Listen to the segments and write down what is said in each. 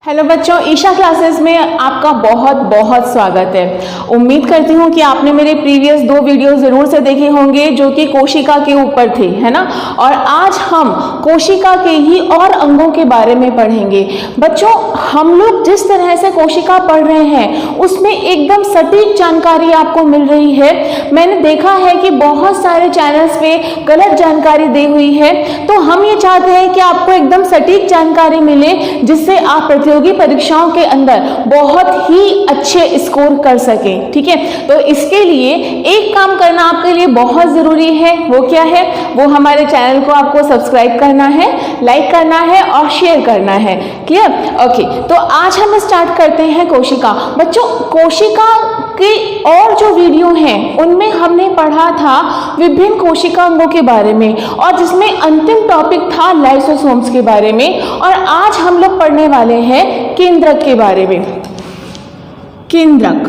Hello बच्चों, Isha classes में आपका बहुत बहुत स्वागत है। उम्मीद करती हूँ कि आपने मेरे प्रीवियस 2 वीडियो ज़रूर से देखे होंगे जो कि कोशिका के ऊपर थे, है ना। और आज हम कोशिका के ही और अंगों के बारे में पढ़ेंगे। बच्चों, हम लोग जिस तरह से कोशिका पढ़ रहे हैं उसमें एकदम सटीक जानकारी आपको मिल रही है। मैंने देखा है कि बहुत सारे चैनल्स पे गलत जानकारी दी हुई है, तो हम ये चाहते हैं कि आपको एकदम सटीक जानकारी मिले जिससे आप प्रतियोगी परीक्षाओं के अंदर बहुत ही अच्छे स्कोर कर सकें। ठीक है, तो इसके लिए एक काम करना आपके लिए बहुत जरूरी है। वो क्या है? वो हमारे चैनल को आपको सब्सक्राइब करना है, लाइक करना है और शेयर करना है। क्लियर? ओके, तो आज हम स्टार्ट करते हैं कोशिका। बच्चों, कोशिका के और जो वीडियो हैं उनमें हमने पढ़ा था विभिन्न कोशिका अंगों के बारे में, और जिसमें अंतिम टॉपिक था लाइसोसोम्स के बारे में। और आज हम लोग पढ़ने वाले हैं केंद्रक के बारे में। केंद्रक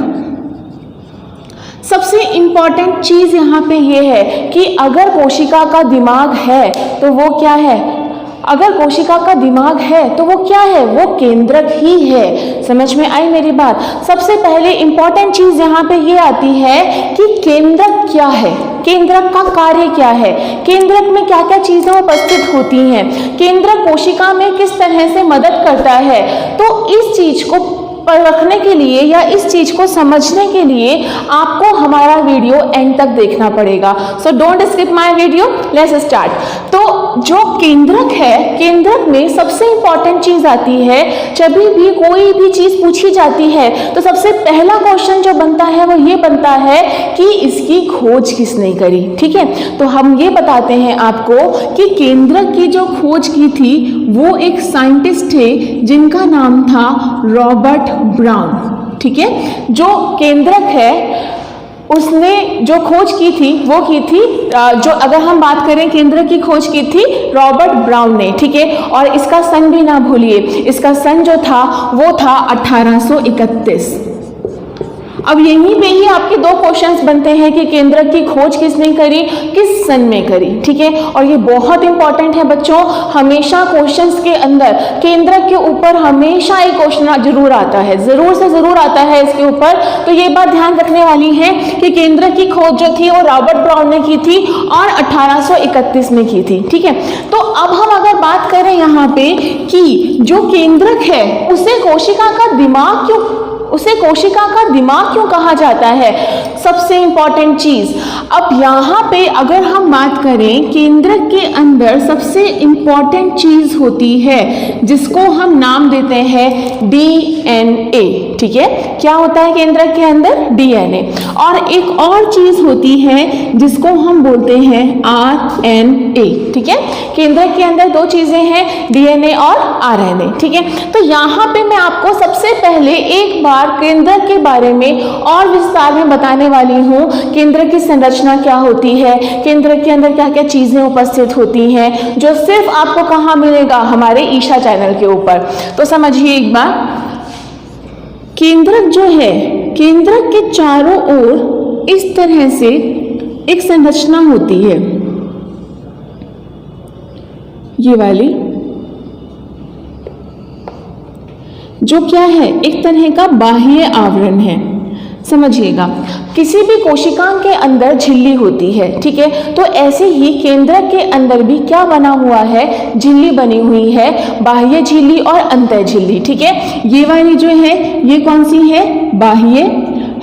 सबसे इंपॉर्टेंट चीज यहाँ पे ये है कि अगर कोशिका का दिमाग है तो वो क्या है? अगर कोशिका का दिमाग है तो वो क्या है? वो केंद्रक ही है। समझ में आई मेरी बात? सबसे पहले इंपॉर्टेंट चीज यहाँ पे ये आती है कि केंद्रक क्या है, केंद्रक का कार्य क्या है, केंद्रक में क्या क्या चीजें उपस्थित होती हैं, केंद्रक कोशिका में किस तरह से मदद करता है। तो इस चीज को परखने के लिए या इस चीज को समझने के लिए आपको हमारा वीडियो एंड तक देखना पड़ेगा। So don't skip my video, let's start. तो जो केंद्रक है, केंद्रक में सबसे इंपॉर्टेंट चीज आती है। जब भी कोई भी चीज पूछी जाती है तो सबसे पहला क्वेश्चन जो बनता है वो ये बनता है कि इसकी खोज किसने करी। ठीक है, तो हम ये बताते हैं आपको कि केंद्रक की जो खोज की थी वो एक साइंटिस्ट थे जिनका नाम था रॉबर्ट ब्राउन। ठीक है, जो केंद्रक है उसने जो खोज की थी वो की थी, जो अगर हम बात करें केंद्रक की खोज की थी रॉबर्ट ब्राउन ने। ठीक है, और इसका सन भी ना भूलिए, इसका सन जो था वो था 1831। अब यहीं पे ही आपके 2 क्वेश्चंस बनते हैं कि केंद्रक की खोज किसने करी, किस सन में करी। ठीक है, और ये बहुत इंपॉर्टेंट है बच्चों। हमेशा क्वेश्चंस के अंदर केंद्रक के ऊपर हमेशा एक क्वेश्चन जरूर आता है, जरूर से जरूर आता है इसके ऊपर। तो ये बात ध्यान रखने वाली है कि केंद्रक की खोज जो थी वो रॉबर्ट ब्राउन ने की थी और 1831 में की थी। ठीक है, तो अब हम अगर बात करें यहाँ पे कि जो केंद्रक है उसे कोशिका का दिमाग क्यों कहा जाता है, सबसे इंपॉर्टेंट चीज। अब यहाँ पे अगर हम बात करें केंद्रक के अंदर सबसे इंपॉर्टेंट चीज होती है जिसको हम नाम देते हैं डीएनए। ठीक है, क्या होता है केंद्रक के अंदर? डीएनए। और एक और चीज होती है जिसको हम बोलते हैं आरएनए। ठीक है, केंद्रक के अंदर 2 चीजें हैं, डीएनए और आरएनए। ठीक है, तो यहाँ पे मैं आपको सबसे पहले एक बार केंद्रक के बारे में और विस्तार में बताने वाली हूँ। केंद्रक की संरचना क्या होती है, केंद्रक के अंदर क्या क्या चीजें उपस्थित होती हैं, जो सिर्फ आपको कहाँ मिलेगा? हमारे ईशा चैनल के ऊपर। तो समझिए एक बार, केंद्रक जो है, केंद्रक के चारों ओर इस तरह से एक संरचना होती है, ये वाली, जो क्या है? एक तरह का बाह्य आवरण है। समझिएगा, किसी भी कोशिका के अंदर झिल्ली होती है। ठीक है, तो ऐसे ही केंद्रक के अंदर भी क्या बना हुआ है? झिल्ली बनी हुई है, बाह्य झिल्ली और अंतः झिल्ली। ठीक है, ये वाली जो है ये कौन सी है? बाह्य,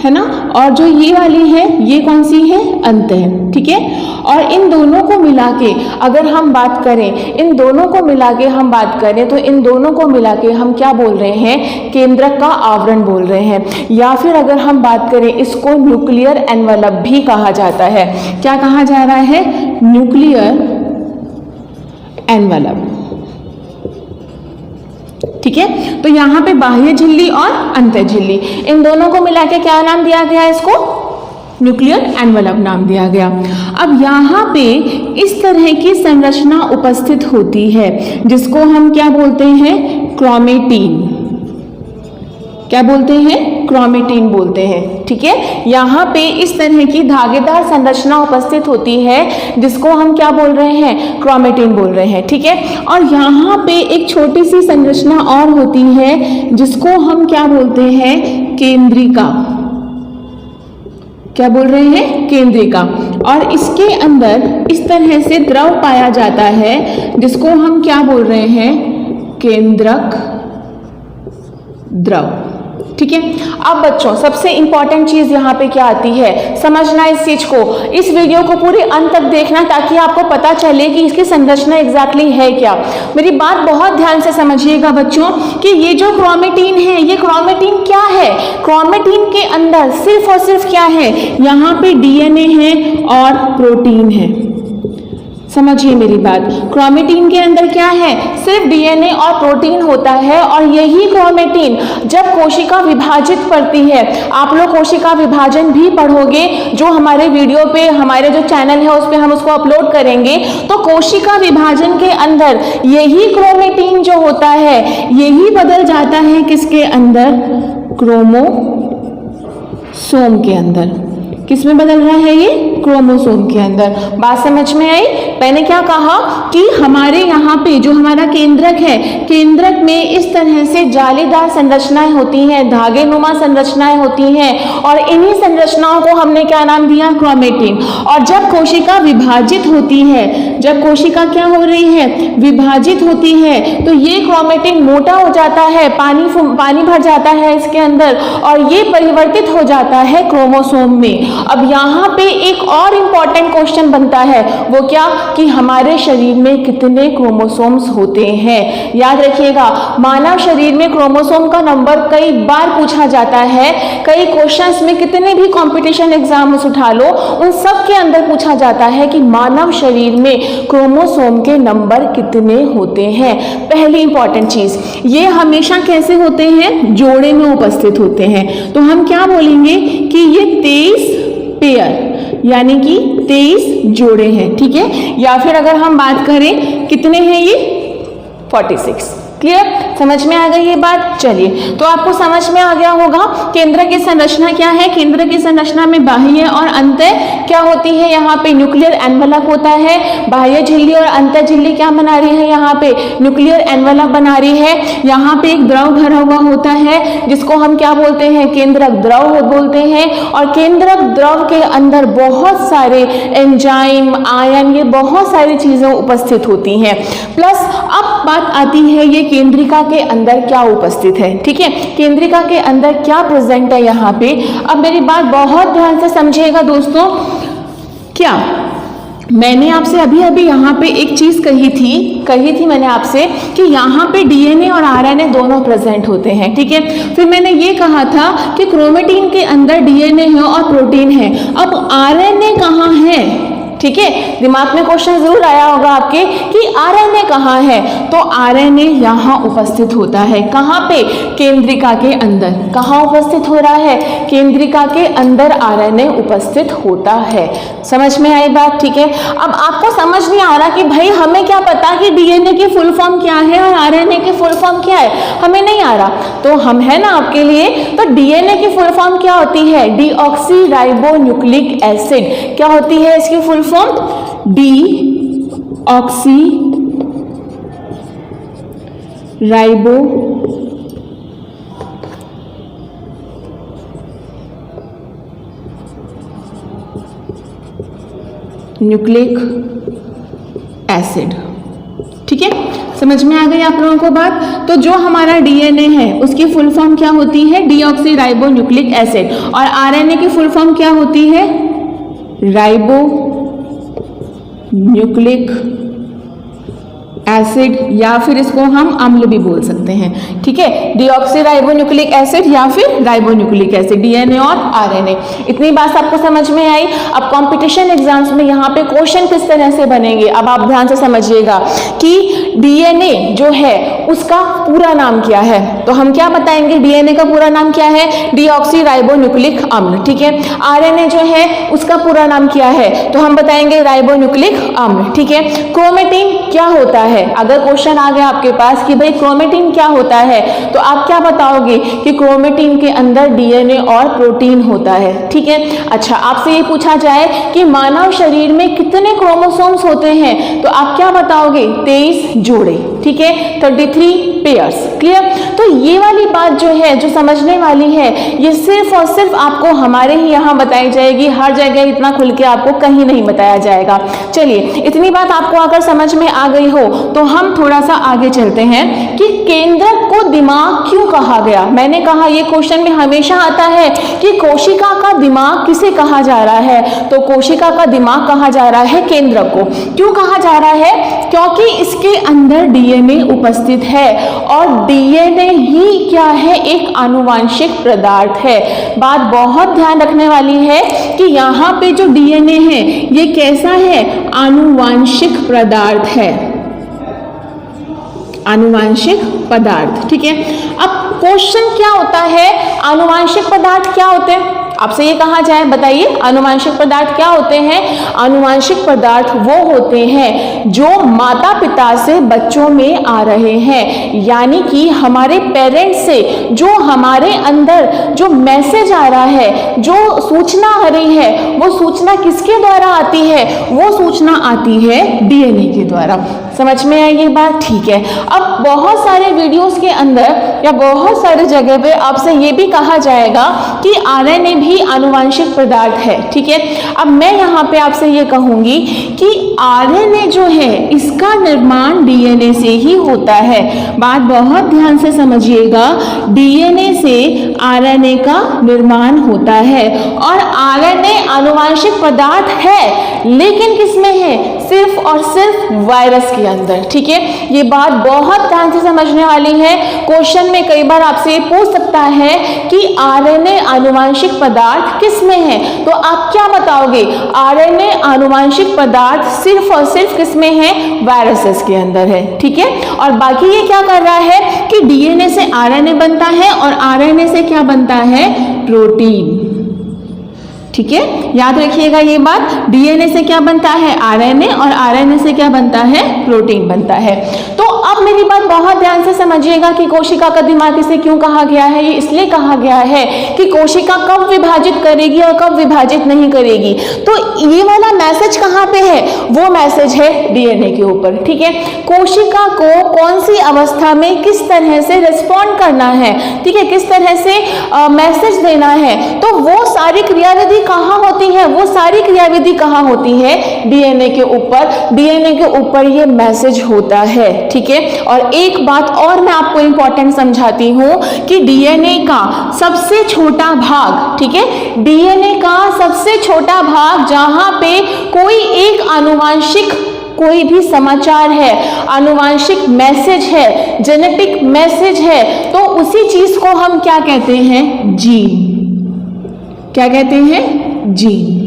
है ना। और जो ये वाली है ये कौन सी है? अंतः। ठीक है, और इन दोनों को मिला के अगर हम बात करें, इन दोनों को मिला के हम बात करें तो इन दोनों को मिला के हम क्या बोल रहे हैं? केंद्रक का आवरण बोल रहे हैं। या फिर अगर हम बात करें इसको न्यूक्लियर एनवलप भी कहा जाता है। क्या कहा जा रहा है? Nuclear envelope. ठीक है, तो यहाँ पे बाह्य झिल्ली और अंतः झिल्ली, इन दोनों को मिला के क्या नाम दिया गया? इसको न्यूक्लियर एनवलप नाम दिया गया। अब यहाँ पे इस तरह की संरचना उपस्थित होती है जिसको हम क्या बोलते हैं? क्रोमेटिन। क्या बोलते हैं? क्रोमेटिन बोलते हैं। ठीक है, यहाँ पे इस तरह की धागेदार संरचना उपस्थित होती है जिसको हम क्या बोल रहे हैं, क्रोमेटिन बोल रहे हैं। ठीक है, और यहाँ पे एक छोटी सी संरचना और होती है जिसको हम क्या बोलते हैं, केंद्रिका। क्या बोल रहे हैं, केंद्रिका। और इसके अंदर इस तरह से द्रव पाया जाता है जिसको हम क्या बोल रहे हैं, केंद्रक द्रव। ठीक है, अब बच्चों सबसे इंपॉर्टेंट चीज यहाँ पे क्या आती है, समझना इस चीज को। इस वीडियो को पूरे अंत तक देखना ताकि आपको पता चले कि इसकी संरचना एग्जैक्टली है क्या। मेरी बात बहुत ध्यान से समझिएगा बच्चों कि ये जो क्रोमेटिन है, ये क्रोमेटिन क्या है, क्रोमेटिन के अंदर सिर्फ और सिर्फ क्या है, यहाँ पे डीएनए है और प्रोटीन है। समझिए मेरी बात, क्रोमेटिन के अंदर क्या है, सिर्फ डीएनए और प्रोटीन होता है। और यही क्रोमेटिन जब कोशिका विभाजित करती है, आप लोग कोशिका विभाजन भी पढ़ोगे जो हमारे वीडियो पे, हमारे जो चैनल है उस पे हम उसको अपलोड करेंगे। तो कोशिका विभाजन के अंदर यही क्रोमेटिन जो होता है यही बदल जाता है किसके अंदर, क्रोमोसोम के अंदर। किसमें बदल रहा है ये, क्रोमोसोम के अंदर। बात समझ में आई। मैंने क्या कहा कि हमारे यहाँ पे जो हमारा केंद्रक है, केंद्रक में इस तरह से जालीदार संरचनाएं होती हैं, धागेनुमा संरचनाएं होती हैं और इन्हीं संरचनाओं को हमने क्या नाम दिया, क्रोमेटिन। और जब कोशिका विभाजित होती है, जब कोशिका क्या हो रही है, विभाजित होती है, तो ये क्रोमेटिन मोटा हो जाता है, पानी भर जाता है इसके अंदर और ये परिवर्तित हो जाता है क्रोमोसोम में। अब यहाँ पे एक और इंपॉर्टेंट क्वेश्चन बनता है, वो क्या, कि हमारे शरीर में कितने क्रोमोसोम्स होते हैं। याद रखिएगा, मानव शरीर में क्रोमोसोम का नंबर कई बार पूछा जाता है। कई क्वेश्चंस में, कितने भी कंपटीशन एग्जाम्स उठा लो, उन सब के अंदर पूछा जाता है कि मानव शरीर में क्रोमोसोम के नंबर कितने होते हैं। पहली इंपॉर्टेंट चीज, ये हमेशा कैसे होते हैं, जोड़े में उपस्थित होते हैं। तो हम क्या बोलेंगे कि ये 23 पेयर यानी कि 23 जोड़े हैं। ठीक है, या फिर अगर हम बात करें कितने हैं ये, 46। क्लियर, समझ में आ गई ये बात। चलिए, तो आपको समझ में आ गया होगा केंद्र की संरचना क्या है। केंद्र की संरचना में बाह्य और अंतः क्या होती है, यहाँ पे न्यूक्लियर एनवलप होता है। बाह्य झिल्ली और अंतः झिल्ली क्या बना रही है, यहाँ पे न्यूक्लियर एनवलप बना रही है। यहाँ पे एक द्रव भरा हुआ होता है जिसको हम क्या बोलते हैं, केंद्रक द्रव बोलते हैं। और केंद्रक द्रव के अंदर बहुत सारे एंजाइम, आयन, ये बहुत सारी चीजें उपस्थित होती हैं। प्लस अब बात आती है ये केंद्रिका के अंदर क्या उपस्थित है। ठीक है, केंद्रिका के अंदर क्या प्रेजेंट है यहाँ पे। अब मेरी बात बहुत ध्यान से समझिएगा दोस्तों। क्या मैंने आपसे अभी यहाँ पे एक चीज कही थी मैंने आपसे कि यहाँ पे डीएनए और आरएनए दोनों प्रेजेंट होते हैं। ठीक है, फिर मैंने ये कहा था कि क्रोमेटिन के अंदर डीएनए है और प्रोटीन है। अब आरएनए कहाँ है, ठीक है, दिमाग में क्वेश्चन जरूर आया होगा आपके कि आरएनए कहाँ है। तो आरएनए यहाँ उपस्थित होता है। कहाँ पे, केंद्रिका के अंदर। कहाँ उपस्थित हो रहा है, केंद्रिका के अंदर आरएनए उपस्थित होता है। समझ में आई बात। ठीक है, अब आपको समझ नहीं आ रहा कि भाई हमें क्या पता कि डीएनए की फुल फॉर्म क्या है और आरएनए की फुल फॉर्म क्या है, हमें नहीं आ रहा। तो हम है ना आपके लिए, तो डीएनए की फुल फॉर्म क्या होती है, डीऑक्सी राइबो न्यूक्लिक एसिड। क्या होती है इसकी full form, deoxy ribo nucleic acid. ठीक है, समझ में आ गई आप लोगों को बात। तो जो हमारा डीएनए है उसकी फुल फॉर्म क्या होती है, डीऑक्सी राइबो न्यूक्लिक एसिड। और आरएनए की फुल फॉर्म क्या होती है, राइबो न्यूक्लिक एसिड, या फिर इसको हम अम्ल भी बोल सकते हैं। ठीक है, डीऑक्सी राइबो न्यूक्लिक एसिड या फिर राइबो न्यूक्लिक एसिड, डीएनए और आरएनए। इतनी बात आपको समझ में आई। अब कंपटीशन एग्जाम्स में यहाँ पे क्वेश्चन किस तरह से बनेंगे, अब आप ध्यान से समझिएगा कि डीएनए जो है उसका पूरा नाम क्या है, तो हम क्या बताएंगे डीएनए का पूरा नाम क्या है, डीऑक्सीराइबोन्यूक्लिक अम्ल। ठीक है, आरएनए जो है उसका पूरा नाम क्या है, तो हम बताएंगे राइबोन्यूक्लिक अम्ल। ठीक है, क्रोमेटिन क्या होता है, अगर क्वेश्चन आ गया आपके पास कि भाई क्रोमेटिन क्या होता है, तो आप क्या बताओगे कि क्रोमेटिन के अंदर डीएनए और प्रोटीन होता है। ठीक है, अच्छा आपसे ये पूछा जाए कि मानव शरीर में कितने क्रोमोसोम्स होते हैं, तो आप क्या बताओगे 23 जोड़े। ठीक है, 33 पेयर्स। क्लियर, तो ये वाली बात जो है जो समझने वाली है ये सिर्फ और सिर्फ आपको हमारे ही यहाँ बताई जाएगी, हर जगह इतना खुल के आपको कहीं नहीं बताया जाएगा। चलिए इतनी बात आपको अगर समझ में आ गई हो तो हम थोड़ा सा आगे चलते हैं कि केंद्रक को दिमाग क्यों कहा गया। मैंने कहा ये क्वेश्चन में हमेशा आता है कि कोशिका का दिमाग किसे कहा जा रहा है, तो कोशिका का दिमाग कहा जा रहा है केंद्रक को। क्यों कहा जा रहा है, क्योंकि इसके अंदर डीएनए उपस्थित है और डीएनए ही क्या है, एक आनुवांशिक पदार्थ है। बात बहुत ध्यान रखने वाली है कि यहाँ पे जो डीएनए है ये कैसा है, आनुवांशिक पदार्थ है, आनुवांशिक पदार्थ। ठीक है, अब क्वेश्चन क्या होता है, आनुवांशिक पदार्थ क्या होते हैं, आपसे ये कहा जाए बताइए आनुवांशिक पदार्थ क्या होते हैं। आनुवांशिक पदार्थ वो होते हैं जो माता पिता से बच्चों में आ रहे हैं, यानी कि हमारे पेरेंट्स से जो हमारे अंदर जो मैसेज आ रहा है, जो सूचना आ रही है, वो सूचना किसके द्वारा आती है, वो सूचना आती है डीएनए के द्वारा। समझ में आई ये बात, ठीक है। अब बहुत सारे वीडियोस के अंदर या बहुत सारे जगह पे आपसे ये भी कहा जाएगा कि आरएनए भी आनुवांशिक पदार्थ है। ठीक है, अब मैं यहाँ पे आपसे ये कहूंगी कि आरएनए जो है इसका निर्माण डीएनए से ही होता है। बात बहुत ध्यान से समझिएगा, डीएनए से आरएनए का निर्माण होता है और आरएनए आनुवांशिक पदार्थ है, लेकिन किसमें है, सिर्फ और सिर्फ वायरस के अंदर। ठीक है, ये बात बहुत ध्यान से समझने वाली है। क्वेश्चन में कई बार आपसे पूछ सकता है कि आरएनए आनुवांशिक पदार्थ किस में है, तो आप क्या बताओगे, आरएनए आनुवांशिक पदार्थ सिर्फ और सिर्फ किस में है, वायरसेस के अंदर है। ठीक है, और बाकी ये क्या कर रहा है कि डीएनए से आरएनए बनता है और आरएनए से क्या बनता है, प्रोटीन। ठीक है, याद रखिएगा ये बात, डीएनए से क्या बनता है, आरएनए, और आरएनए से क्या बनता है, प्रोटीन बनता है। तो अब मेरी बात बहुत ध्यान से समझिएगा कि कोशिका का दिमाग इसे क्यों कहा गया है। ये इसलिए कहा गया है कि कोशिका कब विभाजित करेगी और कब विभाजित नहीं करेगी। तो ये वाला मैसेज कहाँ पे है, वो मैसेज है डीएनए के ऊपर। ठीक है, कोशिका को कौन सी अवस्था में किस तरह से रिस्पॉन्ड करना है, ठीक है, किस तरह से मैसेज देना है, तो वो सारी क्रियाविधि कहाँ होती है, वो सारी क्रियाविधि कहाँ होती है, डीएनए के ऊपर। डीएनए के ऊपर ये मैसेज होता है। ठीक है, और एक बात और मैं आपको इंपॉर्टेंट समझाती हूँ कि डीएनए का सबसे छोटा भाग, ठीक है, डीएनए का सबसे छोटा भाग जहां पे कोई एक आनुवांशिक कोई भी समाचार है, आनुवांशिक मैसेज है, जेनेटिक मैसेज है, तो उसी चीज को हम क्या कहते हैं, जीन। क्या कहते हैं, जीन।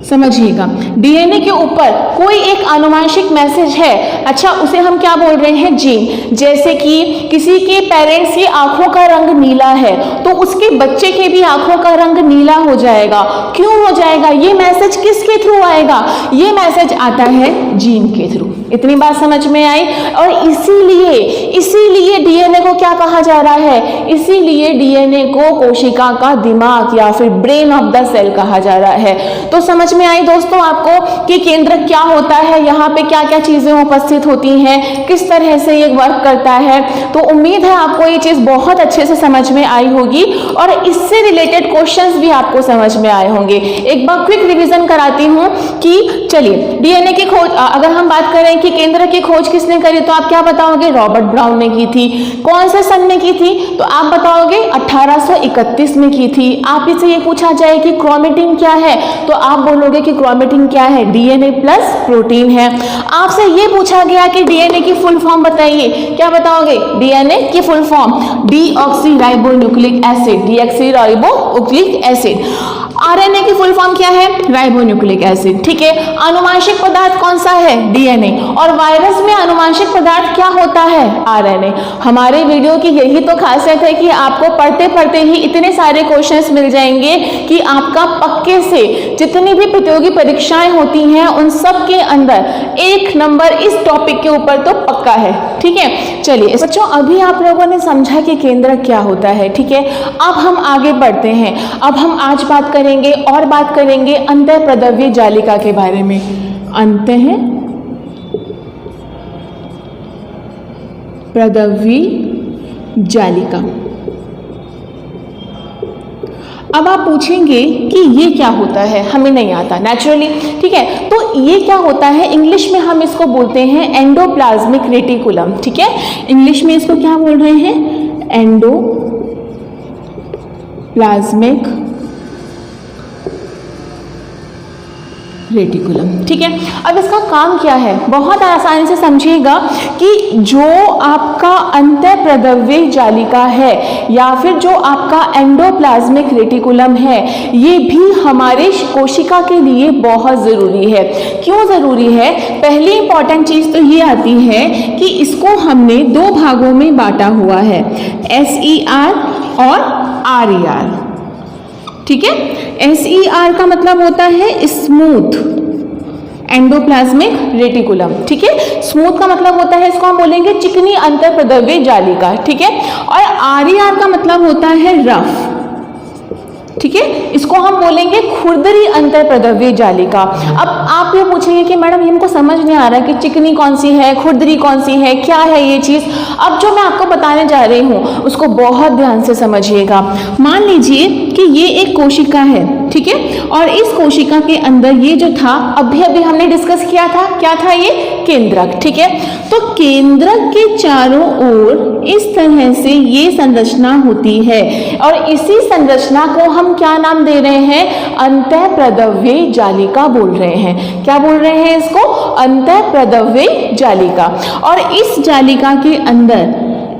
समझिएगा, डीएनए के ऊपर कोई एक आनुवांशिक मैसेज है, अच्छा उसे हम क्या बोल रहे हैं, जीन। जैसे कि किसी के पेरेंट्स की आंखों का रंग नीला है तो उसके बच्चे के भी आंखों का रंग नीला हो जाएगा। क्यों हो जाएगा, ये मैसेज किसके थ्रू आएगा, ये मैसेज आता है जीन के थ्रू। इतनी बात समझ में आई। और इसीलिए डीएनए को क्या कहा जा रहा है, इसीलिए डीएनए को कोशिका का दिमाग या फिर ब्रेन ऑफ द सेल कहा जा रहा है। तो समझ में आई दोस्तों आपको कि केंद्रक क्या होता है, यहाँ पे क्या क्या चीजें उपस्थित होती हैं, किस तरह से ये वर्क करता है। तो उम्मीद है आपको ये चीज बहुत अच्छे से समझ में आई होगी और इससे रिलेटेड क्वेश्चंस भी आपको समझ में आए होंगे। एक बार क्विक रिवीजन कराती हूँ कि चलिए डीएनए की खोज, अगर हम बात करें कि केंद्रक की खोज किसने करी, तो आप क्या बताओगे, रॉबर्ट ब्राउन ने की थी। कौन से सन में की थी, तो आप बताओगे 1831 में की थी। आप इससे ये पूछा जाए कि क्रोमेटिन क्या है, तो आप बोलोगे कि क्रोमेटिन क्या है, डीएनए प्लस प्रोटीन है। आपसे ये पूछा गया कि डीएनए की फुल फॉर्म बताइए, क्या बताओगे, डीएनए की full form deoxyribonucleic acid, deoxyribonucleic acid. RNA की फुल फॉर्म क्या है, राइबोन्यूक्लिक एसिड। ठीक है, आनुवंशिक पदार्थ कौन सा है? डीएनए। और वायरस में आनुवंशिक पदार्थ क्या होता है? आरएनए। हमारे वीडियो की यही तो खासियत है कि आपको पढ़ते पढ़ते ही इतने सारे क्वेश्चंस मिल जाएंगे कि आपका पक्के से जितनी भी प्रतियोगी परीक्षाएं होती हैं उन सब के अंदर 1 नंबर इस टॉपिक के ऊपर तो पक्का है। ठीक है, चलिए बच्चों, अभी आप लोगों ने समझा कि केंद्रक क्या होता है। ठीक है, अब हम आगे बढ़ते हैं। अब हम आज बात करेंगे अंतःप्रदव्य जालिका के बारे में। अंतःप्रदव्य जालिका। अब आप पूछेंगे कि ये क्या होता है, हमें नहीं आता नेचुरली। ठीक है, तो ये क्या होता है? इंग्लिश में हम इसको बोलते हैं एंडोप्लाज्मिक रेटिकुलम। ठीक है, इंग्लिश में इसको क्या बोल रहे हैं? Endoplasmic reticulum. ठीक है, अब इसका काम क्या है? बहुत आसानी से समझिएगा कि जो आपका अंतःप्रदव्य जालिका है या फिर जो आपका एंडोप्लाज्मिक रेटिकुलम है, ये भी हमारे कोशिका के लिए बहुत ज़रूरी है। क्यों ज़रूरी है? पहली इंपॉर्टेंट चीज़ तो ये आती है कि इसको हमने 2 भागों में बांटा हुआ है, SER और RER। ठीक है, SER का मतलब होता है स्मूथ एंडोप्लाज्मिक रेटिकुलम। ठीक है, स्मूथ का मतलब होता है, इसको हम बोलेंगे चिकनी अंतःप्रदव्य जालिका। ठीक है, और RER का मतलब होता है रफ। ठीक है, इसको हम बोलेंगे खुरदरी अंतःप्रदव्य जालिका। अब आप ये पूछेंगे कि मैडम इनको समझ नहीं आ रहा कि चिकनी कौन सी है, खुरदरी कौन सी है, क्या है ये चीज़? अब जो मैं आपको बताने जा रही हूँ उसको बहुत ध्यान से समझिएगा। मान लीजिए कि ये एक कोशिका है। ठीक है, और इस कोशिका के अंदर ये जो था अभी अभी हमने डिस्कस किया था, क्या था ये? केंद्रक। ठीक है, तो केंद्रक के चारों ओर इस तरह से ये संरचना होती है और इसी संरचना को हम क्या नाम दे रहे हैं? अंतःप्रदव्य जालिका बोल रहे हैं। क्या बोल रहे हैं इसको? अंतःप्रदव्य जालिका। और इस जालिका के अंदर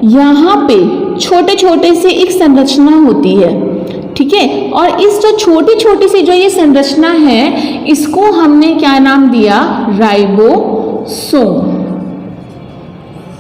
यहाँ पे छोटे छोटे से एक संरचना होती है। ठीक है, और इस जो छोटी छोटी सी जो ये संरचना है इसको हमने क्या नाम दिया? राइबोसोम।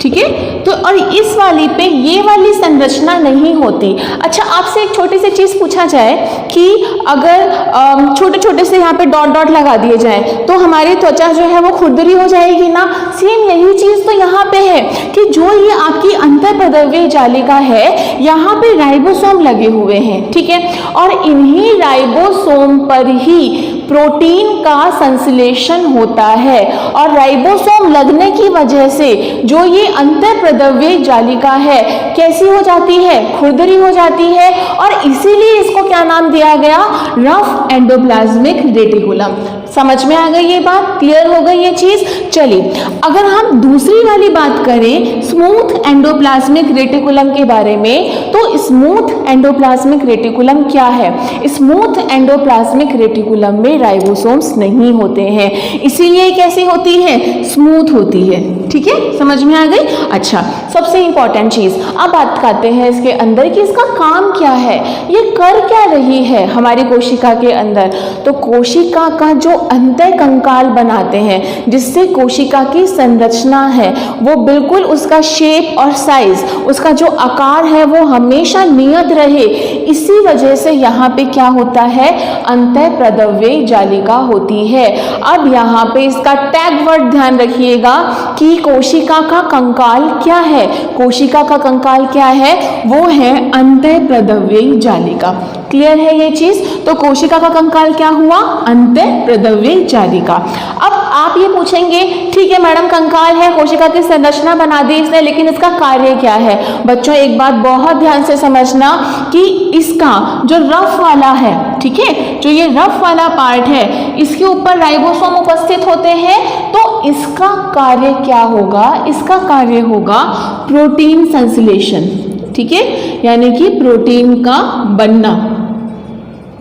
ठीक है, तो और इस वाली पे ये वाली संरचना नहीं होती। अच्छा, आपसे एक छोटी सी चीज पूछा जाए कि अगर छोटे छोटे से यहाँ पे डॉट डॉट लगा दिए जाए तो हमारी त्वचा जो है वो खुरदरी हो जाएगी ना? सेम यही चीज तो यहाँ पे है कि जो ये आपकी अंतःप्रदव्य जालिका है यहाँ पे राइबोसोम लगे हुए हैं। ठीक है, और इन्हीं राइबोसोम पर ही प्रोटीन का संश्लेषण होता है और राइबोसोम लगने की वजह से जो ये अंतःप्रदव्य जालिका है कैसी हो जाती है? खुरदरी हो जाती है और इसीलिए इसको क्या नाम दिया गया? Rough endoplasmic reticulum. समझ में आ गई ये बात? क्लियर हो गई ये चीज? चलिए, अगर हम दूसरी वाली बात करें स्मूथ एंडोप्लाज्मिक रेटिकुलम के बारे में, तो स्मूथ एंडोप्लाज्मिक रेटिकुलम क्या है? स्मूथ एंडोप्लाज्मिक रेटिकुलम में राइबोसोम्स नहीं होते हैं, इसीलिए कैसी होती है? स्मूथ होती है। ठीक है, समझ में आ गई? अच्छा, सबसे इंपॉर्टेंट चीज अब बात करते हैं इसके अंदर कि इसका काम क्या है, ये कर क्या रही है हमारी कोशिका के अंदर। तो कोशिका का जो अंतः कंकाल बनाते हैं जिससे कोशिका की संरचना है वो बिल्कुल उसका शेप और साइज, उसका जो आकार है वो हमेशा नियत रहे, इसी वजह से यहाँ पे क्या होता है? अंतःप्रदव्य जालिका होती है। अब यहाँ पे इसका टैग वर्ड ध्यान रखिएगा कि कोशिका का कंकाल क्या है? कोशिका का कंकाल क्या है? वो है अंतःप्रदव्य जालिका। क्लियर है ये चीज? तो कोशिका का कंकाल क्या हुआ? अंतःप्रदव्य जालिका। अब आप ये पूछेंगे ठीक है मैडम, कंकाल है, कोशिका की संरचना बना दी इसने, लेकिन इसका कार्य क्या है? बच्चों एक बात बहुत ध्यान से समझना कि इसका जो रफ वाला है, ठीक है, जो ये रफ वाला पार्ट है इसके ऊपर राइबोसोम उपस्थित होते हैं, तो इसका कार्य क्या होगा? इसका कार्य होगा प्रोटीन संश्लेषण। ठीक है, यानी कि प्रोटीन का बनना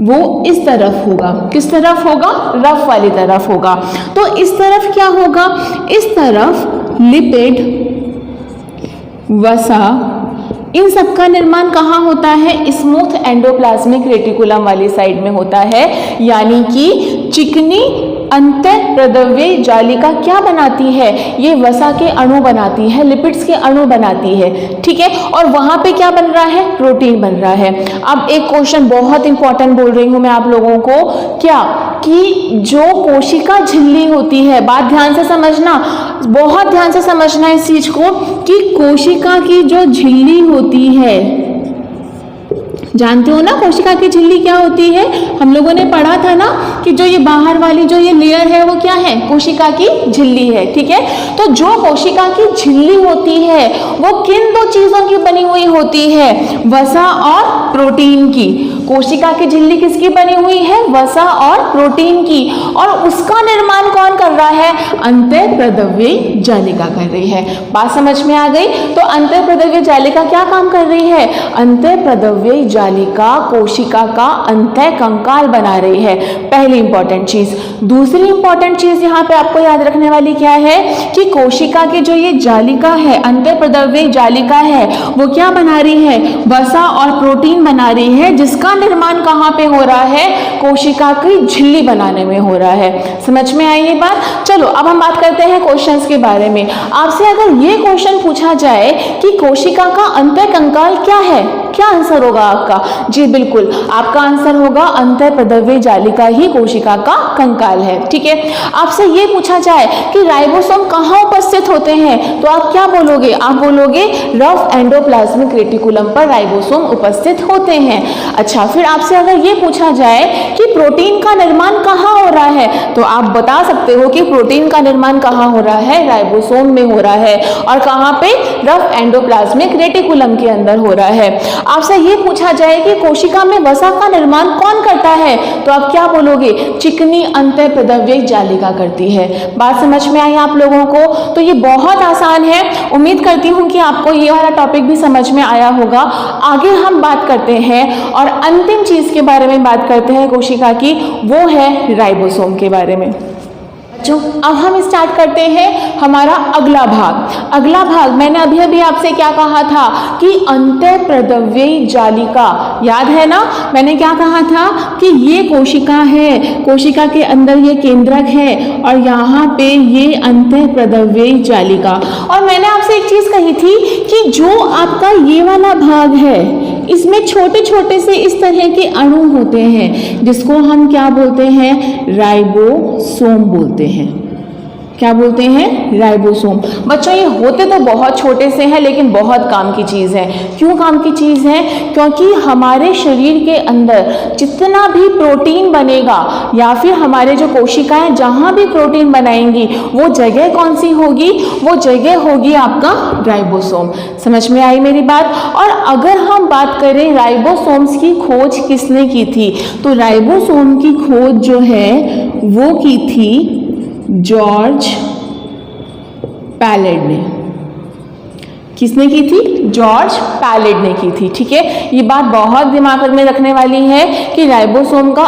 वो इस तरफ होगा। किस तरफ होगा? रफ वाली तरफ होगा। तो इस तरफ क्या होगा? इस तरफ लिपिड, वसा, इन सब का निर्माण कहाँ होता है? स्मूथ एंडोप्लाज्मिक रेटिकुलम वाली साइड में होता है, यानी कि चिकनी अंतःप्रद्रव्य जालिका क्या बनाती है? ये वसा के अणु बनाती है, लिपिड्स के अणु बनाती है, ठीक है। और वहां पे क्या बन रहा है? प्रोटीन बन रहा है। अब एक क्वेश्चन बहुत इंपॉर्टेंट बोल रही हूं मैं आप लोगों को, क्या कि जो कोशिका झिल्ली होती है, बात ध्यान से समझना, बहुत ध्यान से समझना इस चीज को, कि कोशिका की जो झिल्ली होती है, जानते हो ना कोशिका की झिल्ली क्या होती है? हम लोगों ने पढ़ा था ना कि जो ये बाहर वाली जो ये लेयर है वो क्या है? कोशिका की झिल्ली है, ठीक है। तो जो कोशिका की झिल्ली होती है वो किन दो चीजों की बनी हुई होती है? वसा और प्रोटीन की। कोशिका की झिल्ली किसकी बनी हुई है? वसा और प्रोटीन की। और उसका निर्माण कौन कर रहा है? अंतःप्रद्रव्य जालिका कर रही है। बात समझ में आ गई? तो अंतःप्रद्रव्य जालिका क्या काम कर रही है? अंतःप्रद्रव्य जालिका कोशिका का अंतः कंकाल बना रही है, पहली इंपॉर्टेंट चीज। दूसरी इंपॉर्टेंट चीज यहाँ पे आपको याद रखने वाली क्या है कि कोशिका की जो ये जालिका है, अंतःप्रद्रव्य जालिका है, वो क्या बना रही है? वसा और प्रोटीन बना रही है, जिसका निर्माण कहाँ पे हो रहा है? कोशिका की झिल्ली बनाने में हो रहा है। समझ में आई ये बात? चलो अब हम बात करते हैं क्वेश्चंस के बारे में। आपसे अगर ये क्वेश्चन पूछा जाए कि कोशिका का अंतः कंकाल क्या है, क्या आंसर होगा आपका? जी बिल्कुल, आपका आंसर होगा अंतःप्रद्रव्य जालिका ही कोशिका का कंकाल है, ठीक है। आपसे ये पूछा जाए कि राइबोसोम कहाँ उपस्थित होते हैं, तो आप क्या बोलोगे? आप बोलोगे रफ एंडोप्लाज्मिक रेटिकुलम पर राइबोसोम उपस्थित होते हैं। अच्छा, फिर आपसे अगर ये पूछा जाए कि प्रोटीन का निर्माण कहाँ हो रहा है, तो आप बता सकते हो कि प्रोटीन का निर्माण कहाँ हो रहा है? राइबोसोम में हो रहा है। और कहाँ पे? रफ एंडोप्लाज्मिक रेटिकुलम के अंदर हो रहा है। आपसे ये पूछा जाए कि कोशिका में वसा का निर्माण कौन करता है, तो आप क्या बोलोगे? चिकनी अंतःप्रद्रव्य जालिका करती है। बात समझ में आई आप लोगों को? तो ये बहुत आसान है। उम्मीद करती हूँ कि आपको ये वाला टॉपिक भी समझ में आया होगा। आगे हम बात करते हैं और अंतिम चीज के बारे में बात करते हैं कोशिका की, वो है राइबोसोम के बारे में। अब हम स्टार्ट करते हैं हमारा अगला भाग। अगला भाग मैंने अभी अभी आपसे क्या कहा था कि अंतःप्रद्रव्य जालिका, याद है ना? मैंने क्या कहा था कि ये कोशिका है, कोशिका के अंदर ये केंद्रक है और यहाँ पे ये अंतःप्रद्रव्य जालिका। और मैंने आपसे एक चीज कही थी कि जो आपका ये वाला भाग है, इसमें छोटे छोटे से इस तरह के अणु होते हैं, जिसको हम क्या बोलते हैं? राइबोसोम बोलते हैं। क्या बोलते हैं? राइबोसोम। बच्चों ये होते तो बहुत छोटे से हैं, लेकिन बहुत काम की चीज़ है। क्यों काम की चीज़ है? क्योंकि हमारे शरीर के अंदर जितना भी प्रोटीन बनेगा या फिर हमारे जो कोशिकाएं जहाँ भी प्रोटीन बनाएंगी, वो जगह कौन सी होगी? वो जगह होगी आपका राइबोसोम। समझ में आई मेरी बात? और अगर हम बात करें राइबोसोम्स की खोज किसने की थी, तो राइबोसोम की खोज जो है वो की थी जॉर्ज पैलेड ने। किसने की थी? जॉर्ज पैलेड ने की थी, ठीक है। ये बात बहुत दिमाग में रखने वाली है कि राइबोसोम का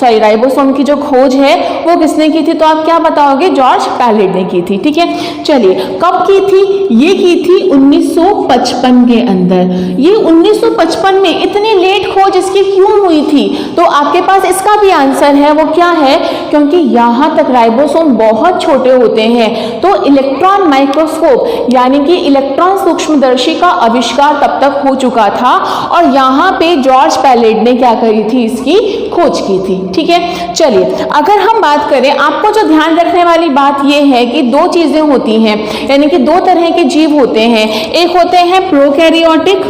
राइबोसोम की जो खोज है वो किसने की थी, तो आप क्या बताओगे? जॉर्ज पैलेड ने की थी, ठीक है। चलिए, कब की थी? ये की थी 1955 के अंदर। ये 1955 में इतनी लेट खोज इसकी क्यों हुई थी, तो आपके पास इसका भी आंसर है। वो क्या है? क्योंकि यहाँ तक राइबोसोम बहुत छोटे होते हैं, तो इलेक्ट्रॉन माइक्रोस्कोप यानी कि इलेक्ट्रॉन सूक्ष्मदर्शी का आविष्कार तब तक हो चुका था और यहाँ पे जॉर्ज पैलेड ने क्या करी थी? इसकी खोज की थी, ठीक है। चलिए, अगर हम बात करें, आपको जो ध्यान रखने वाली बात यह है कि दो चीजें होती हैं, यानी कि दो तरह के जीव होते हैं। एक होते हैं प्रोकैरियोटिक,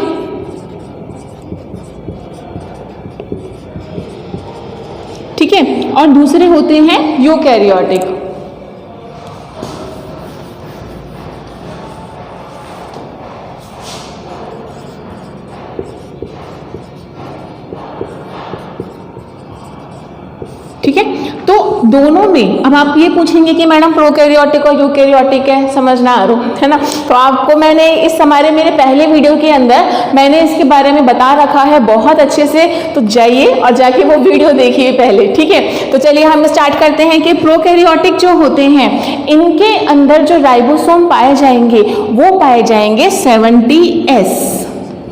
ठीक है, और दूसरे होते हैं यूकैरियोटिक। ठीक है, तो दोनों में अब आप ये पूछेंगे कि मैडम प्रोकैरियोटिक और यूकैरियोटिक है, समझ ना आ रहा है ना? तो आपको मैंने इस हमारे मेरे पहले वीडियो के अंदर मैंने इसके बारे में बता रखा है बहुत अच्छे से, तो जाइए और जाके वो वीडियो देखिए पहले, ठीक है। तो चलिए हम स्टार्ट करते हैं कि प्रोकैरियोटिक जो होते हैं, इनके अंदर जो राइबोसोम पाए जाएंगे वो पाए जाएंगे 70S,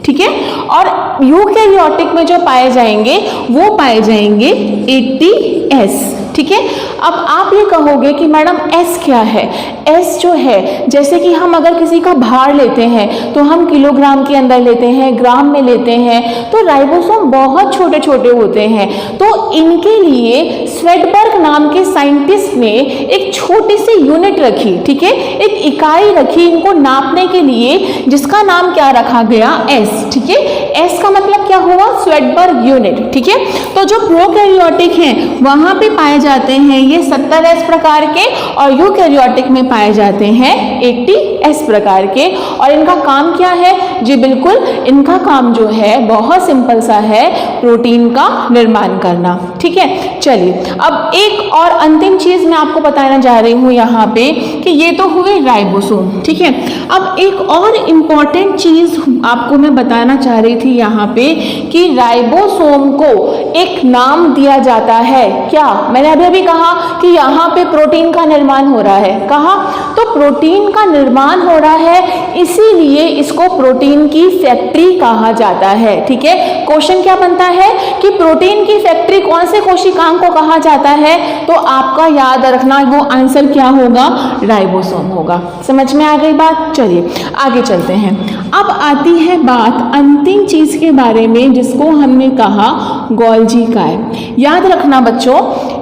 ठीक है। और यूकैरियोटिक में जो पाए जाएंगे वो पाए जाएंगे 80S, ठीक है। अब आप ये कहोगे कि मैडम एस क्या है? एस जो है, जैसे कि हम अगर किसी का भार लेते हैं तो हम किलोग्राम के अंदर लेते हैं, ग्राम में लेते हैं, तो राइबोसोम बहुत छोटे छोटे होते हैं। तो इनके लिए स्वेडबर्ग नाम के साइंटिस्ट ने एक छोटी सी यूनिट रखी, ठीक है, एक इकाई रखी इनको नापने के लिए, जिसका नाम क्या रखा गया? एस, ठीक है। एस का मतलब क्या हुआ? स्वेडबर्ग यूनिट, ठीक है। तो जो प्रोकैरियोटिक हैं वहां पे पाए जाते हैं ये 70 एस प्रकार के, और यूकैरियोटिक में पाए जाते हैं 80 एस प्रकार के। और इनका काम क्या है? जी बिल्कुल, इनका काम जो है बहुत सिंपल सा है, प्रोटीन का निर्माण करना, ठीक है। चलिए अब एक और अंतिम चीज मैं आपको बताना जा रही हूँ यहाँ पे कि ये तो हुए राइबोसोम, ठीक है। अब एक और इम्पॉर्टेंट चीज आपको मैं बताना चाह रही थी यहाँ पे कि राइबोसोम को एक नाम दिया जाता है। क्या? मैंने अभी अभी कहा कि यहाँ पे प्रोटीन का निर्माण हो रहा है, कहा तो प्रोटीन का निर्माण हो रहा है, इसीलिए इसको प्रोटीन की फैक्ट्री कहा जाता है, ठीक है। क्वेश्चन क्या बनता है कि प्रोटीन की फैक्ट्री कौन से कोशिकांग को कहा जाता है? तो आपका याद रखना वो आंसर क्या होगा? राइबोसोम होगा। समझ में आ गई बात? चलिए आगे चलते हैं। अब आती है बात अंतिम चीज के बारे में जिसको हमने कहा गोल्जी काय। याद रखना बच्चों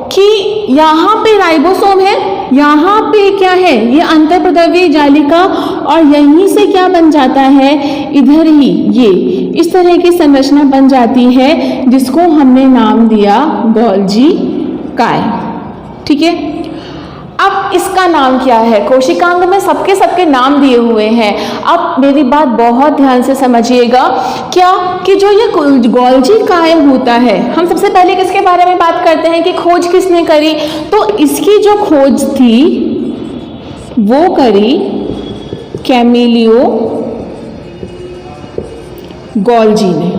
कि यहाँ पे राइबोसोम है, यहाँ पे क्या है? ये अंतःप्रद्रव्य जालिका, और यहीं से क्या बन जाता है? इधर ही ये इस तरह की संरचना बन जाती है जिसको हमने नाम दिया गोल्जी काय, ठीक है। अब इसका नाम क्या है? कोशिकांग में सबके सबके नाम दिए हुए हैं। अब मेरी बात बहुत ध्यान से समझिएगा, क्या कि जो ये गोल्जी काय होता है, हम सबसे pहले किसके बारे में बात करते हैं कि खोज किसने करी? तो इसकी जो खोज थी वो करी कैमिलियो गोल्जी ने,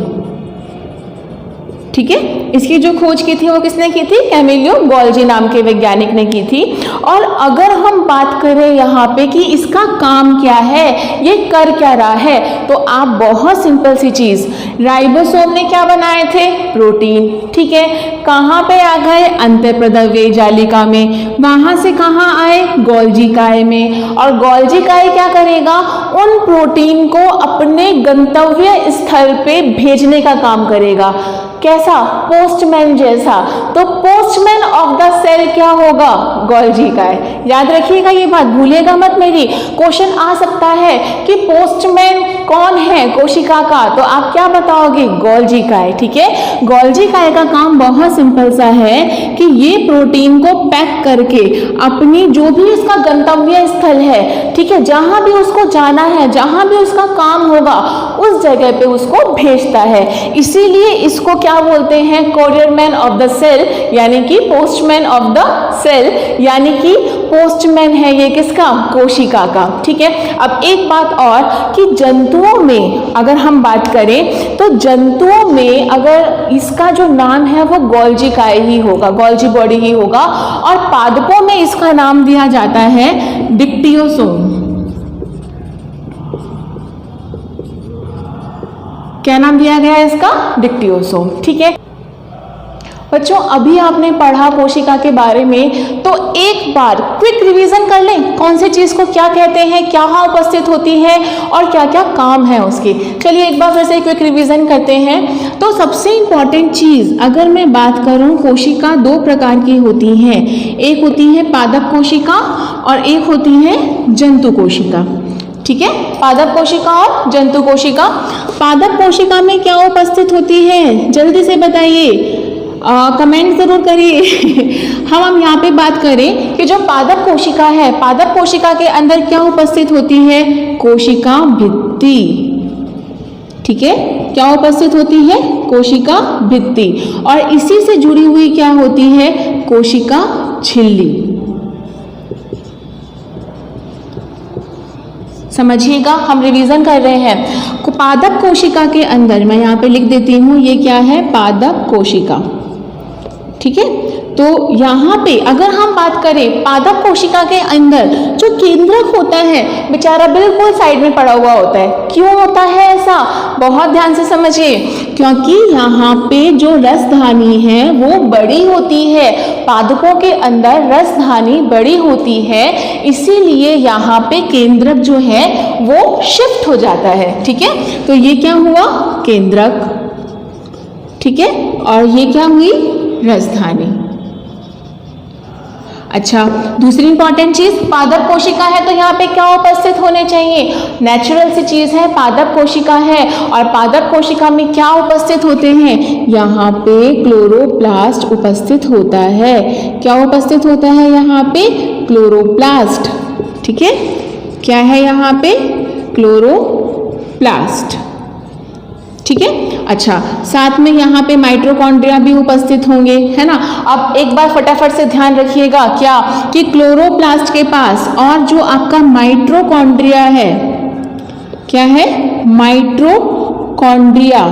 ठीक है। इसकी जो खोज की थी वो किसने की थी? कैमिलियो गोल्जी नाम के वैज्ञानिक ने की थी। और अगर हम बात करें यहाँ पे कि इसका काम क्या है, ये कर क्या रहा है, तो आप बहुत सिंपल सी चीज, राइबोसोम ने क्या बनाए थे? प्रोटीन, ठीक है। कहाँ पे आ गए? अंतःप्रद्रव्य जालिका में। वहां से कहाँ आए? गोल्जी काय में। और गोल्जी काय क्या करेगा? उन प्रोटीन को अपने गंतव्य स्थल पे भेजने का काम करेगा। कैसा? पोस्टमैन जैसा। तो पोस्टमैन ऑफ द सेल क्या होगा? गोल्जी काय। याद रखिएगा ये बात, भूलिएगा मत मेरी। क्वेश्चन आ सकता है कि पोस्टमैन कौन है कोशिका का, तो आप क्या बताओगे? गोल्जी काय, ठीक है। गोल्जी काय का काम बहुत सिंपल सा है कि ये प्रोटीन को पैक करके अपनी जो भी उसका गंतव्य स्थल है, ठीक है, जहां भी उसको जाना है, जहां भी उसका काम होगा, उस जगह पे उसको भेजता है। इसीलिए इसको क्या बोलते हैं? कोरियरमैन ऑफ द सेल, यानी कि पोस्टमैन ऑफ द सेल, यानी कि पोस्टमैन है ये किसका? कोशिका का, ठीक है। अब एक बात और कि जंतुओं में अगर हम बात करें तो जंतुओं में अगर इसका जो नाम है वो गोल्जी काय ही होगा, गोल्जी बॉडी ही होगा। और पादपों में इसका नाम दिया जाता है डिक्टियोसोम। क्या नाम दिया गया है इसका? डिक्टियोसोम, ठीक है। बच्चों अभी आपने पढ़ा कोशिका के बारे में, तो एक बार क्विक रिवीजन कर लें कौन सी चीज को क्या कहते हैं, क्या उपस्थित होती है और क्या क्या काम है उसके। चलिए एक बार फिर से क्विक रिवीजन करते हैं। तो सबसे इंपॉर्टेंट चीज अगर मैं बात करूं, कोशिका दो प्रकार की होती हैं, एक होती है पादप कोशिका और एक होती है जंतु कोशिका, ठीक है। पादप कोशिका और जंतु कोशिका। पादप कोशिका में क्या उपस्थित होती है? जल्दी से बताइए, कमेंट जरूर करिए। हम यहाँ पे बात करें कि जो पादप कोशिका है, पादप कोशिका के अंदर क्या उपस्थित होती है? कोशिका भित्ति, ठीक है। क्या उपस्थित होती है? कोशिका भित्ति। और इसी से जुड़ी हुई क्या होती है? कोशिका झिल्ली। समझिएगा, हम रिवीजन कर रहे हैं। पादप कोशिका के अंदर मैं यहाँ पे लिख देती हूँ, ये क्या है? पादप कोशिका। ठीक है। तो यहाँ पे अगर हम बात करें पादप कोशिका के अंदर जो केंद्रक होता है बेचारा बिल्कुल साइड में पड़ा हुआ होता है। क्यों होता है ऐसा, बहुत ध्यान से समझिए, क्योंकि यहाँ पे जो रसधानी है वो बड़ी होती है, पादपों के अंदर रसधानी बड़ी होती है, इसीलिए यहाँ पे केंद्रक जो है वो शिफ्ट हो जाता है। ठीक है, तो ये क्या हुआ, केंद्रक, ठीक है, और ये क्या हुई, रसधानी। अच्छा, दूसरी इंपॉर्टेंट चीज, पादप कोशिका है तो यहाँ पे क्या उपस्थित होने चाहिए, नेचुरल सी चीज है, पादप कोशिका है, और पादप कोशिका में क्या उपस्थित होते हैं, यहाँ पे क्लोरोप्लास्ट उपस्थित होता है। क्या उपस्थित होता है यहाँ पे, क्लोरोप्लास्ट। ठीक है, क्या है यहाँ पे, क्लोरोप्लास्ट। ठीक है, अच्छा, साथ में यहाँ पे माइटोकॉन्ड्रिया भी उपस्थित होंगे, है ना। अब एक बार फटाफट से ध्यान रखिएगा क्या, कि क्लोरोप्लास्ट के पास और जो आपका माइटोकॉन्ड्रिया है, क्या है, माइटोकॉन्ड्रिया,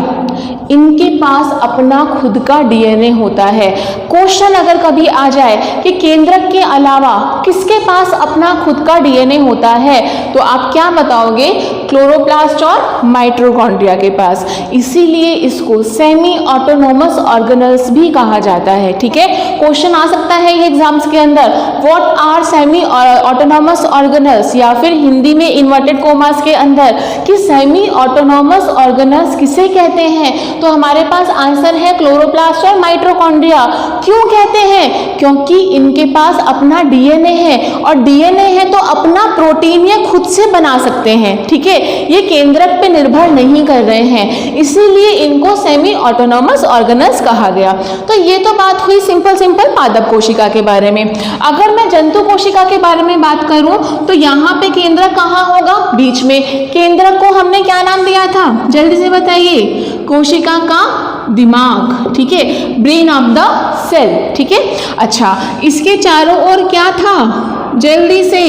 इनके पास अपना खुद का डीएनए होता है। क्वेश्चन अगर कभी आ जाए कि केंद्रक के अलावा किसके पास अपना खुद का डीएनए होता है, तो आप क्या बताओगे, क्लोरोप्लास्ट और माइटोकॉन्ड्रिया के पास। इसीलिए इसको सेमी ऑटोनोमस ऑर्गेनल्स भी कहा जाता है। ठीक है, क्वेश्चन आ सकता है ये एग्जाम्स के अंदर, what are semi autonomous organelles, या फिर हिंदी में इन्वर्टेड कोमास के अंदर कि सेमी ऑटोनोमस ऑर्गेनल्स किसे कहते हैं, तो हमारे पास आंसर है क्लोरोप्लास्ट और माइटोकॉन्ड्रिया। क्यों कहते हैं, क्योंकि इनके पास अपना डीएनए है, और डीएनए है तो अपना प्रोटीन ये खुद से बना सकते हैं। ठीक है, ये केंद्रक पे निर्भर नहीं कर रहे हैं, इसीलिए इनको सेमी ऑटोनोमस ऑर्गेनल्स कहा गया। तो ये तो बात हुई सिंपल पादप कोशिका के बारे में। अगर मैं जंतु कोशिका के बारे में बात करूं तो यहाँ पे केंद्रक कहाँ होगा, बीच में। केंद्रक को हमने क्या नाम दिया था, जल्दी से बताइए, कोशिका का दिमाग। ठीक है, ब्रेन ऑफ द सेल। ठीक है, अच्छा, इसके चारों ओर क्या था, जल्दी से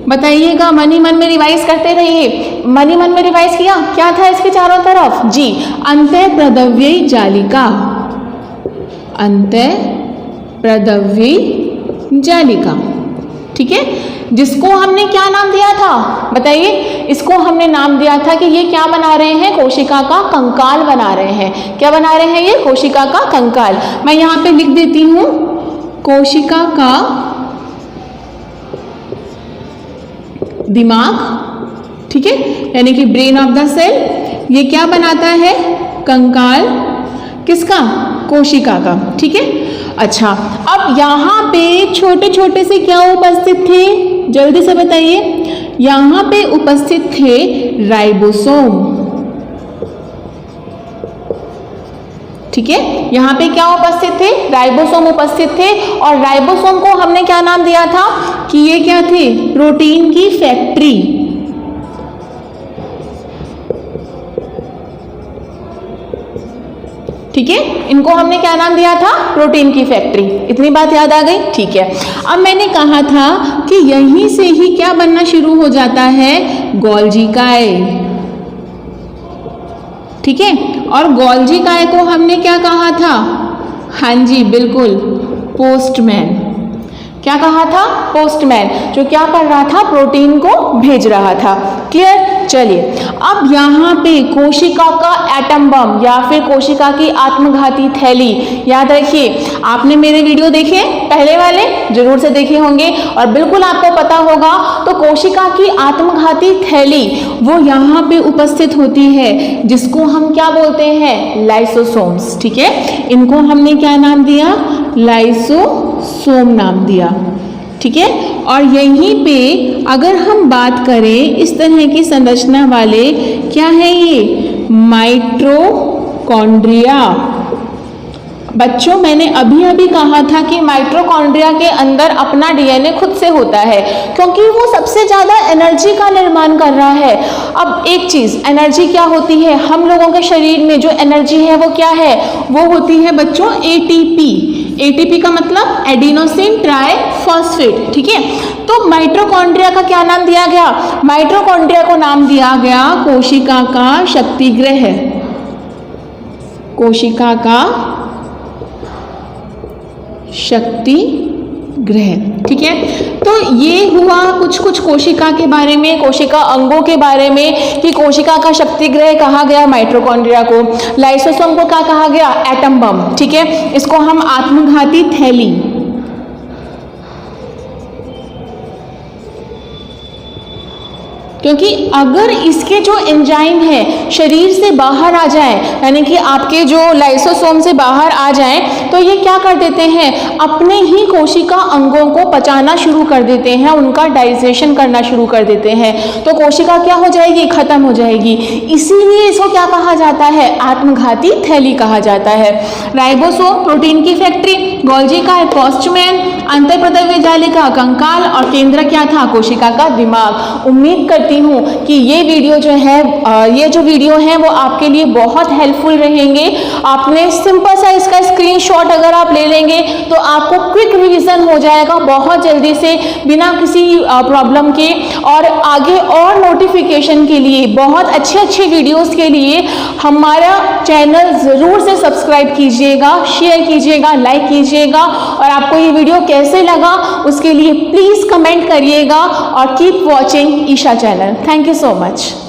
बताइएगा, मनी मन में रिवाइज करते रहिए। मनी मन में रिवाइज किया, क्या था इसके चारों तरफ, जी, अंतःप्रदव्ययी जालिका, अंतःप्रदव्ययी जालिका। ठीक है, जिसको हमने क्या नाम दिया था, बताइए, इसको हमने नाम दिया था कि ये क्या बना रहे हैं, कोशिका का कंकाल बना रहे हैं। क्या बना रहे हैं, ये कोशिका का कंकाल। मैं यहाँ पे लिख देती हूँ, कोशिका का दिमाग। ठीक है, यानी कि ब्रेन ऑफ द सेल, ये क्या बनाता है, कंकाल, किसका, कोशिका का। ठीक है, अच्छा, अब यहाँ पे छोटे छोटे से क्या उपस्थित थे, जल्दी से बताइए, यहाँ पे उपस्थित थे राइबोसोम। ठीक है, यहाँ पे क्या उपस्थित थे, राइबोसोम उपस्थित थे, और राइबोसोम को हमने क्या नाम दिया था कि ये क्या थे, प्रोटीन की फैक्ट्री। ठीक है, इनको हमने क्या नाम दिया था, प्रोटीन की फैक्ट्री। इतनी बात याद आ गई, ठीक है। अब मैंने कहा था कि यहीं से ही क्या बनना शुरू हो जाता है, गोल्जी काय। ठीक है, और गोल्जी काय को हमने क्या कहा था, हाँ जी बिल्कुल, पोस्टमैन। क्या कहा था, पोस्टमैन, जो क्या कर रहा था, प्रोटीन को भेज रहा था। क्लियर, चलिए, अब यहाँ पे कोशिका का एटम बम या फिर कोशिका की आत्मघाती थैली, याद रखिए, आपने मेरे वीडियो देखे पहले वाले, जरूर से देखे होंगे और बिल्कुल आपको पता होगा। तो कोशिका की आत्मघाती थैली वो यहाँ पे उपस्थित होती है, जिसको हम क्या बोलते हैं, लाइसोसोम्स। ठीक है, इनको हमने क्या नाम दिया, लाइसोसोम नाम दिया। ठीक है, और यहीं पे अगर हम बात करें इस तरह की संरचना वाले, क्या है ये, माइटोकॉन्ड्रिया। बच्चों, मैंने अभी अभी कहा था कि माइटोकॉन्ड्रिया के अंदर अपना डीएनए खुद से होता है, क्योंकि वो सबसे ज़्यादा एनर्जी का निर्माण कर रहा है। अब एक चीज़, एनर्जी क्या होती है, हम लोगों के शरीर में जो एनर्जी है वो क्या है, वो होती है बच्चों एटीपी। एटीपी का मतलब एडिनोसिन ट्राइफॉस्फेट। ठीक है, तो माइटोकॉन्ड्रिया का क्या नाम दिया गया, माइटोकॉन्ड्रिया को नाम दिया गया कोशिका का शक्तिगृह। कोशिका का शक्ति ग्रह। ठीक है, तो ये हुआ कुछ कुछ कोशिका के बारे में, कोशिका अंगों के बारे में कि कोशिका का शक्ति ग्रह कहा गया माइटोकॉन्ड्रिया को, लाइसोसोम को क्या कहा गया, एटम बम। ठीक है, इसको हम आत्मघाती थैली, क्योंकि अगर इसके जो एंजाइम है शरीर से बाहर आ जाए, यानी कि आपके जो लाइसोसोम से बाहर आ जाए, तो ये क्या कर देते हैं, अपने ही कोशिका अंगों को पचाना शुरू कर देते हैं, उनका डाइजेशन करना शुरू कर देते हैं, तो कोशिका क्या हो जाएगी, खत्म हो जाएगी। इसीलिए इसको क्या कहा जाता है, आत्मघाती थैली कहा जाता है। राइबोसोम प्रोटीन की फैक्ट्री, गोल्जी का पोस्टमैन, अंतःप्रद्रव्य जाली का कंकाल, और केंद्र क्या था, कोशिका का दिमाग। उम्मीद करती हूँ कि ये वीडियो जो है ये जो वीडियो है वो आपके लिए बहुत हेल्पफुल रहेंगे। आपने सिंपल सा इसका स्क्रीनशॉट अगर आप ले लेंगे तो आपको क्विक रिवीजन हो जाएगा बहुत जल्दी से, बिना किसी प्रॉब्लम के। और आगे और नोटिफिकेशन के लिए, बहुत अच्छे वीडियोस के लिए हमारा चैनल ज़रूर से सब्सक्राइब कीजिएगा, शेयर कीजिएगा, लाइक कीजिएगा। और आपको ये वीडियो कैसे लगा उसके लिए प्लीज़ कमेंट करिएगा, और keep watching Isha channel. Thank you so much.